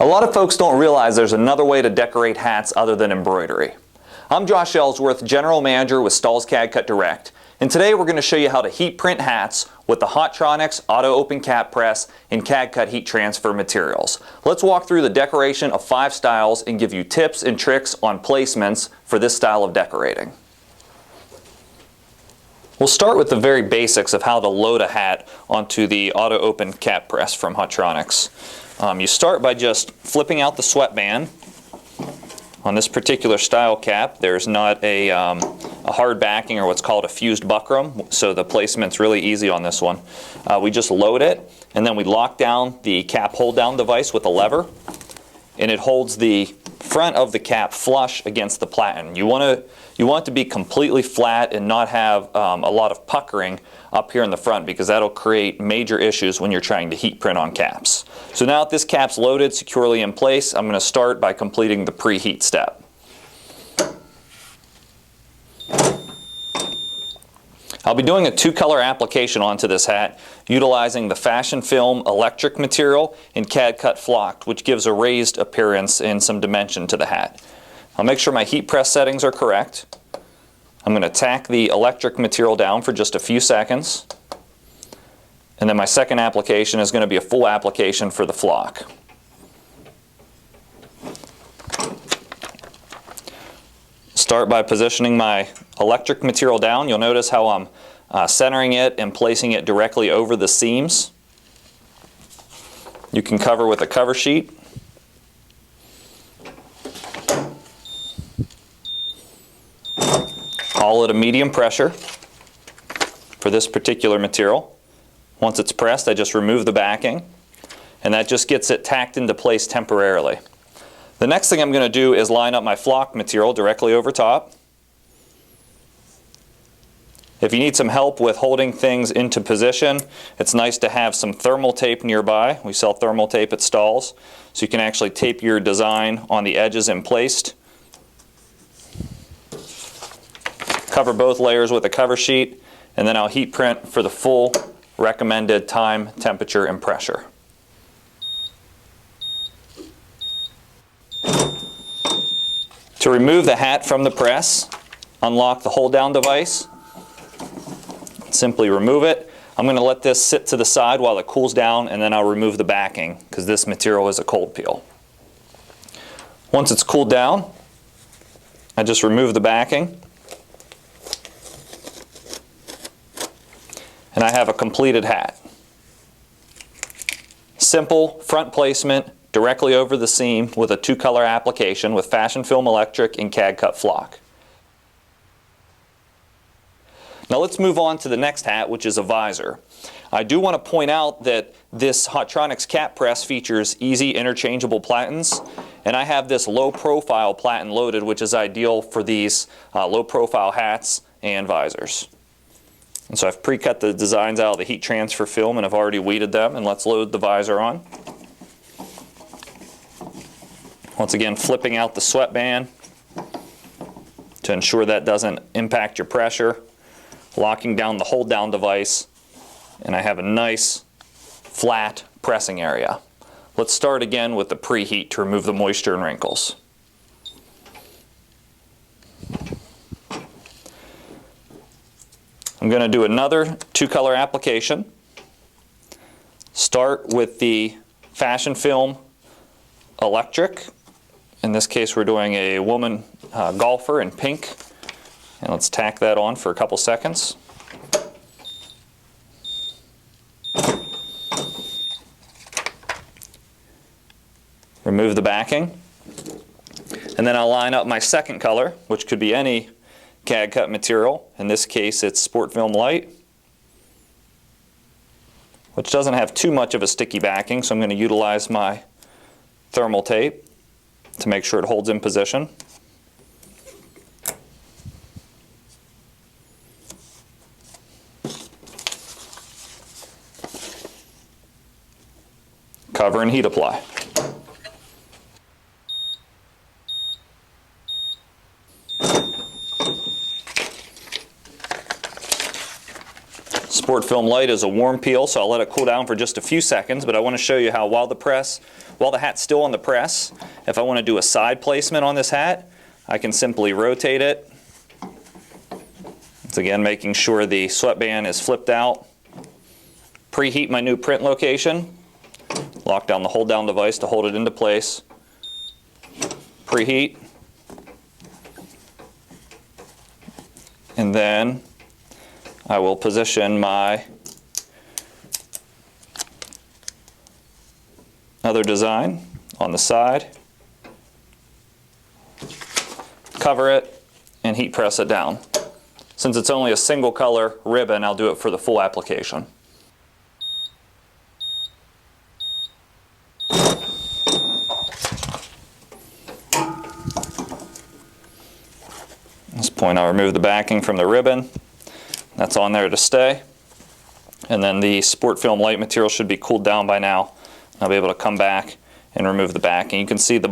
A lot of folks don't realize there's another way to decorate hats other than embroidery. I'm Josh Ellsworth, General Manager with Stahl's CAD-CUT Direct, and today we're going to show you how to heat print hats with the Hotronix Auto Open Cap Press and CAD-CUT heat transfer materials. Let's walk through the decoration of 5 styles and give you tips and tricks on placements for this style of decorating. We'll start with the very basics of how to load a hat onto the Auto Open Cap Press from Hotronix. You start by just flipping out the sweatband. On this particular style cap, there's not a hard backing or what's called a fused buckram, so the placement's really easy on this one. We just load it, and then we lock down the cap hold-down device with a lever, and it holds the front of the cap flush against the platen. You want it to be completely flat and not have a lot of puckering up here in the front, because that'll create major issues when you're trying to heat print on caps. So now that this cap's loaded securely in place, I'm going to start by completing the preheat step. I'll be doing a 2-color application onto this hat utilizing the Fashion Film electric material and CAD-CUT flocked, which gives a raised appearance and some dimension to the hat. I'll make sure my heat press settings are correct. I'm going to tack the electric material down for just a few seconds, and then my second application is going to be a full application for the flock. Start by positioning my electric material down. You'll notice how I'm centering it and placing it directly over the seams. You can cover with a cover sheet. All at a medium pressure for this particular material. Once it's pressed, I just remove the backing, and that just gets it tacked into place temporarily. The next thing I'm going to do is line up my flock material directly over top. If you need some help with holding things into position, it's nice to have some thermal tape nearby. We sell thermal tape at Stahl's, so you can actually tape your design on the edges in place. Cover both layers with a cover sheet, and then I'll heat print for the full recommended time, temperature, and pressure. To remove the hat from the press, unlock the hold-down device. Simply remove it. I'm going to let this sit to the side while it cools down, and then I'll remove the backing because this material is a cold peel. Once it's cooled down, I just remove the backing, and I have a completed hat. Simple front placement directly over the seam with a 2-color application with Fashion Film electric and CAD-CUT flock. Now let's move on to the next hat, which is a visor. I do want to point out that this Hotronix cap press features easy interchangeable platens, and I have this low profile platen loaded, which is ideal for these low profile hats and visors. And so I've pre-cut the designs out of the heat transfer film, and I've already weeded them, and let's load the visor on. Once again, flipping out the sweatband to ensure that doesn't impact your pressure, locking down the hold down device, and I have a nice flat pressing area. Let's start again with the preheat to remove the moisture and wrinkles. I'm going to do another 2-color application. Start with the Fashion Film electric. In this case, we're doing a woman golfer in pink. And let's tack that on for a couple seconds. Remove the backing. And then I'll line up my second color, which could be any CAD-CUT material. In this case, it's Sport Film Light, which doesn't have too much of a sticky backing, so I'm going to utilize my thermal tape to make sure it holds in position. Cover and heat apply. sport film light is a warm peel, so I'll let it cool down for just a few seconds, but I want to show you how while the hat's still on the press, if I want to do a side placement on this hat, I can simply rotate it. Once again, making sure the sweatband is flipped out. Preheat my new print location. Lock down the hold down device to hold it into place. Preheat. And then I will position my other design on the side, cover it, and heat press it down. Since it's only a single color ribbon, I'll do it for the full application. At this point, I'll remove the backing from the ribbon. That's on there to stay. And then the sport film light material should be cooled down by now. I'll be able to come back and remove the backing. You can see the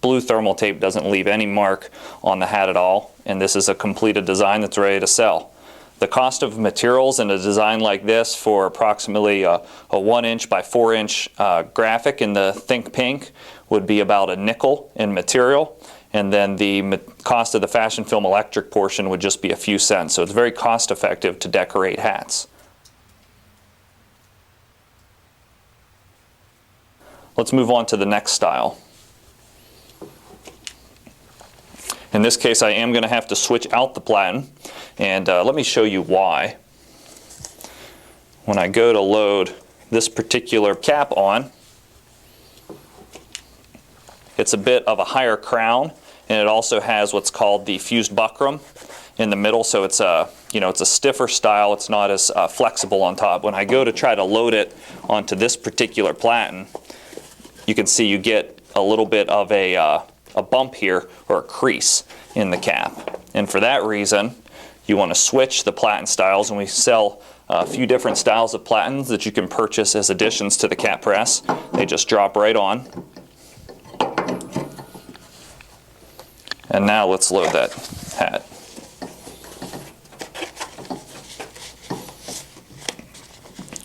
blue thermal tape doesn't leave any mark on the hat at all, and this is a completed design that's ready to sell. The cost of materials in a design like this for approximately a 1" by 4" graphic in the Think Pink would be about a nickel in material, and then the cost of the fashion film electric portion would just be a few cents. So it's very cost effective to decorate hats. Let's move on to the next style. In this case, I am going to have to switch out the platen, and let me show you why. When I go to load this particular cap on, it's a bit of a higher crown, and it also has what's called the fused buckram in the middle, so it's a stiffer style. It's not as flexible on top. When I go to try to load it onto this particular platen, you can see you get a little bit of a bump here, or a crease in the cap. And for that reason, you want to switch the platen styles, and we sell a few different styles of platens that you can purchase as additions to the cap press. They just drop right on. And now let's load that hat.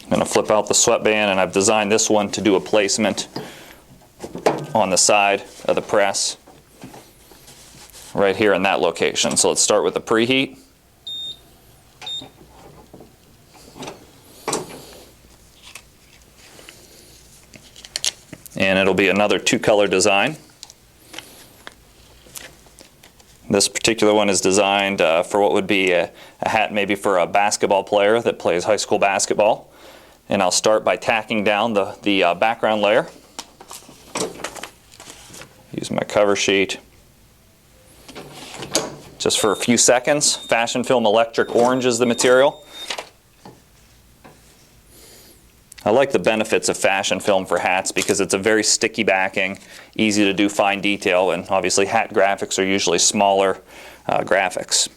I'm going to flip out the sweatband, and I've designed this one to do a placement on the side of the press right here in that location. So let's start with the preheat. And it'll be another 2-color design. This particular one is designed for what would be a hat maybe for a basketball player that plays high school basketball. And I'll start by tacking down the background layer. Use my cover sheet just for a few seconds. Fashion film electric orange is the material. I like the benefits of fashion film for hats because it's a very sticky backing, easy to do fine detail, and obviously hat graphics are usually smaller graphics.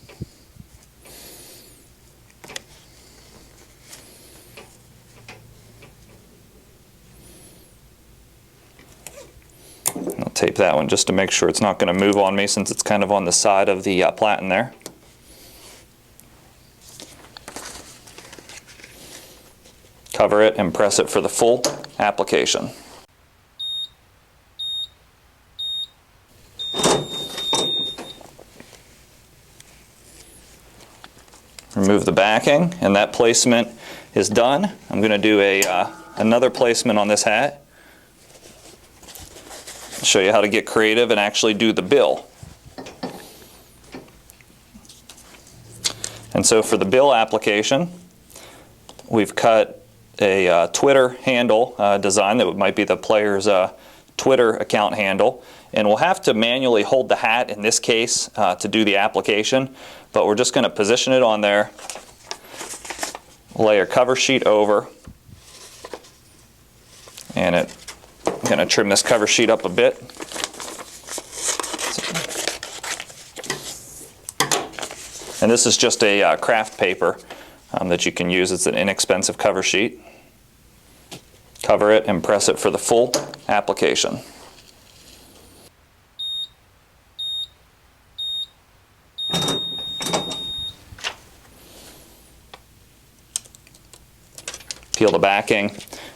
I'll tape that one just to make sure it's not going to move on me, since it's kind of on the side of the platen there. Cover it and press it for the full application. Remove the backing, and that placement is done. I'm going to do another placement on this hat. I'll show you how to get creative and actually do the bill. And so for the bill application, we've cut a Twitter handle design that might be the player's Twitter account handle, and we'll have to manually hold the hat in this case to do the application, but we're just going to position it on there, lay our cover sheet over, and I'm going to trim this cover sheet up a bit. And this is just a craft paper that you can use. It's an inexpensive cover sheet. Cover it and press it for the full application. Peel the backing,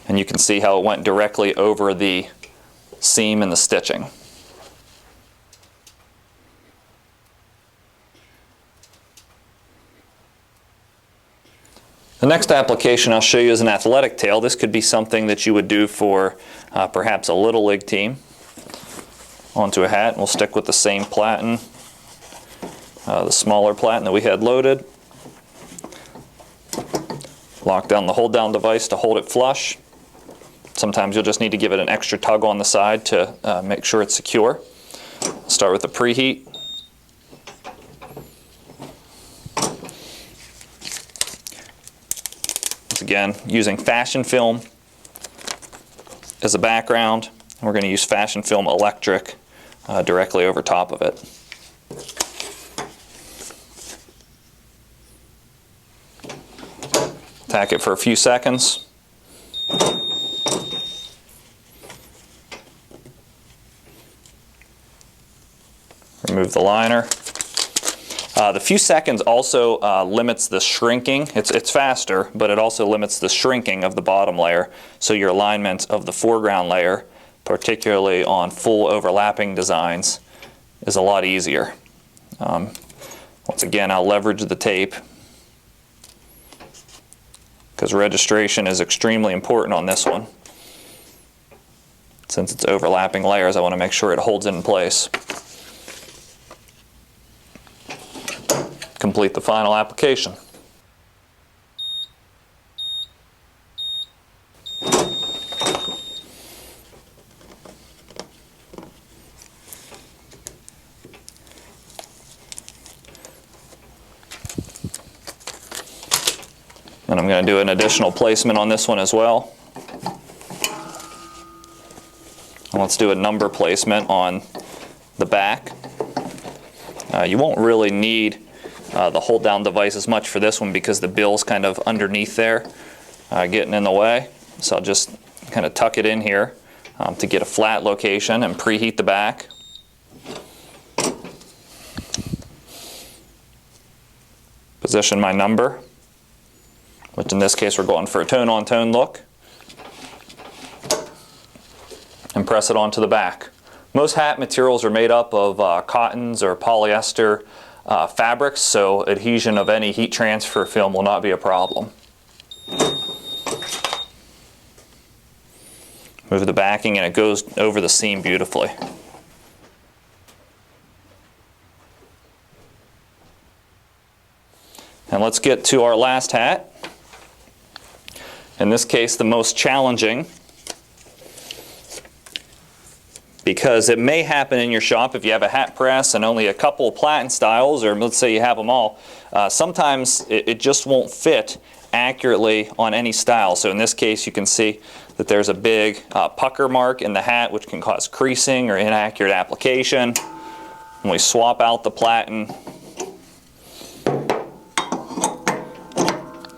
and you can see how it went directly over the seam and the stitching. The next application I'll show you is an athletic tail. This could be something that you would do for perhaps a little league team. Onto a hat, and we'll stick with the same platen, the smaller platen that we had loaded. Lock down the hold down device to hold it flush. Sometimes you'll just need to give it an extra tug on the side to make sure it's secure. Start with the preheat. Once again, using fashion film as a background. We're going to use fashion film electric directly over top of it. Tack it for a few seconds. Remove the liner. The few seconds also limits the shrinking. It's faster, but it also limits the shrinking of the bottom layer, so your alignment of the foreground layer, particularly on full overlapping designs, is a lot easier. Once again, I'll leverage the tape because registration is extremely important on this one. Since it's overlapping layers, I want to make sure it holds it in place. Complete the final application. And I'm going to do an additional placement on this one as well. And let's do a number placement on the back. You won't really need the hold down device as much for this one because the bill's kind of underneath there, getting in the way. So I'll just kind of tuck it in here to get a flat location and preheat the back. Position my number, which in this case we're going for a tone-on-tone look, and press it onto the back. Most hat materials are made up of cottons or polyester fabrics, so adhesion of any heat transfer film will not be a problem. Move the backing and it goes over the seam beautifully. And let's get to our last hat. In this case, the most challenging, because it may happen in your shop if you have a hat press and only a couple of platen styles, or let's say you have them all, sometimes it just won't fit accurately on any style. So in this case you can see that there's a big pucker mark in the hat which can cause creasing or inaccurate application. When we swap out the platen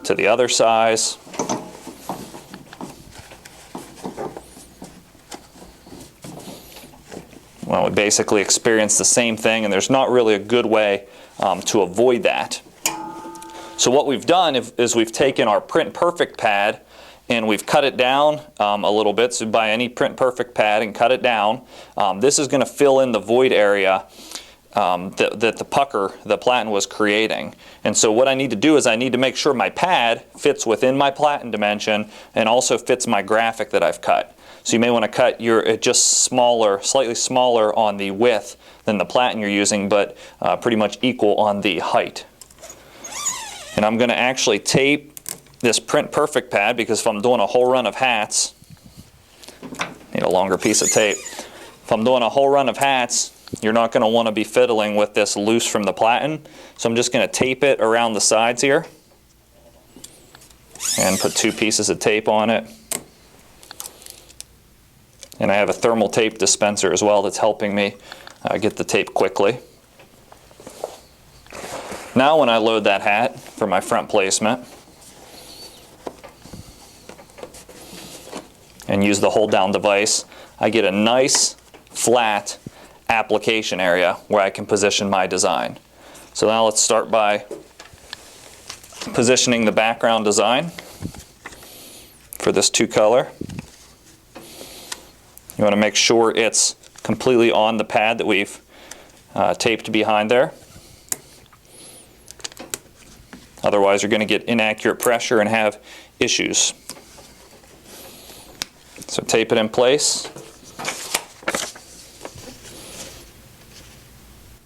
to the other size, well, we basically experience the same thing, and there's not really a good way to avoid that. So what we've done is we've taken our Print Perfect pad and we've cut it down a little bit. So buy any Print Perfect pad and cut it down. This is going to fill in the void area that the pucker, the platen, was creating. And so what I need to do is I need to make sure my pad fits within my platen dimension and also fits my graphic that I've cut. So you may want to cut your just smaller, slightly smaller on the width than the platen you're using, but pretty much equal on the height. And I'm going to actually tape this Print Perfect pad because if I'm doing a whole run of hats, need a longer piece of tape. If I'm doing a whole run of hats, you're not going to want to be fiddling with this loose from the platen. So I'm just going to tape it around the sides here and put 2 pieces of tape on it. And I have a thermal tape dispenser as well that's helping me get the tape quickly. Now when I load that hat for my front placement and use the hold down device, I get a nice flat application area where I can position my design. So now let's start by positioning the background design. for this 2-color. You want to make sure it's completely on the pad that we've taped behind there. Otherwise you're going to get inaccurate pressure and have issues. So tape it in place.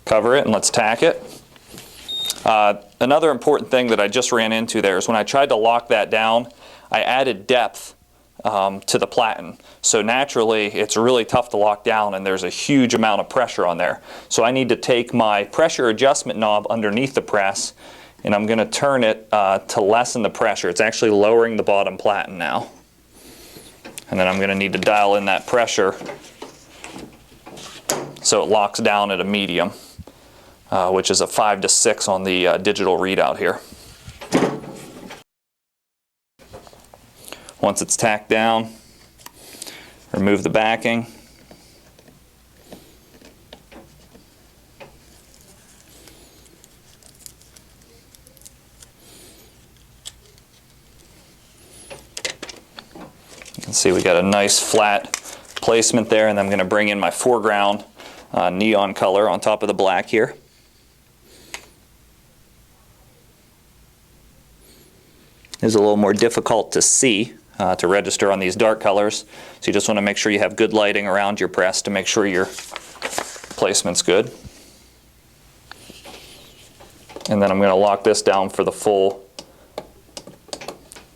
Cover it and let's tack it. Another important thing that I just ran into there is when I tried to lock that down, I added depth to the platen. So naturally it's really tough to lock down and there's a huge amount of pressure on there. So I need to take my pressure adjustment knob underneath the press and I'm going to turn it to lessen the pressure. It's actually lowering the bottom platen now. And then I'm going to need to dial in that pressure so it locks down at a medium, which is a 5 to 6 on the digital readout here. Once it's tacked down, remove the backing. You can see we got a nice flat placement there, and I'm going to bring in my foreground neon color on top of the black here. It's a little more difficult to see, to register on these dark colors, so you just want to make sure you have good lighting around your press to make sure your placement's good. And then I'm going to lock this down for the full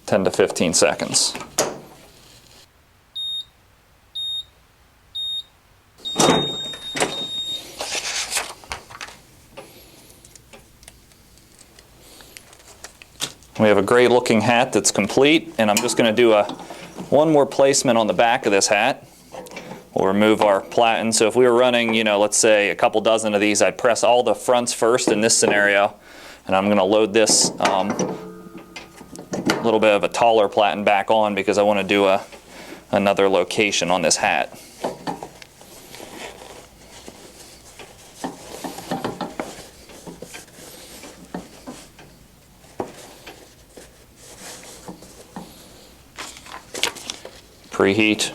10 to 15 seconds. We have a great looking hat that's complete, and I'm just going to do one more placement on the back of this hat. We'll remove our platen. So if we were running, let's say a couple dozen of these, I'd press all the fronts first in this scenario, and I'm going to load this little bit of a taller platen back on because I want to do another location on this hat. Preheat.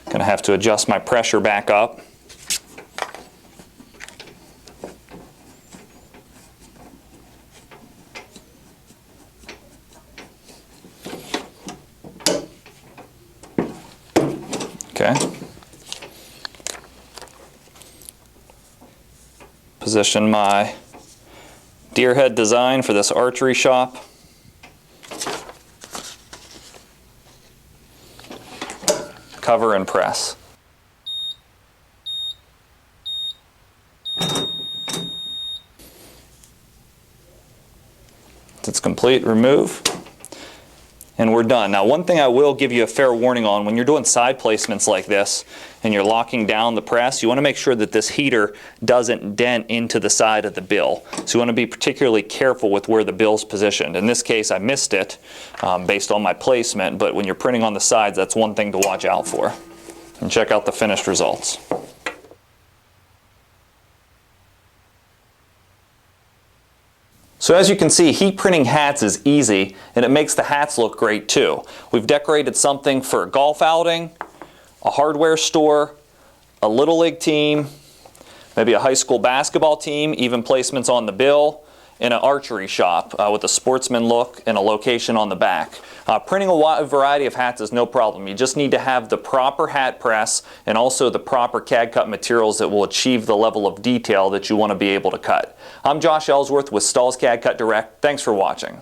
Gonna have to adjust my pressure back up. Okay. Position my deer head design for this archery shop. Cover and press. It's complete, remove, and we're done. Now, one thing I will give you a fair warning on, when you're doing side placements like this and you're locking down the press, you want to make sure that this heater doesn't dent into the side of the bill. So you want to be particularly careful with where the bill's positioned. In this case, I missed it based on my placement, but when you're printing on the sides, that's one thing to watch out for. And check out the finished results. So as you can see, heat printing hats is easy, and it makes the hats look great too. We've decorated something for a golf outing, a hardware store, a little league team, maybe a high school basketball team, even placements on the bill, and an archery shop with a sportsman look and a location on the back. Printing a wide variety of hats is no problem. You just need to have the proper hat press and also the proper CAD-CUT materials that will achieve the level of detail that you want to be able to cut. I'm Josh Ellsworth with Stahl's CAD-CUT Direct. Thanks for watching.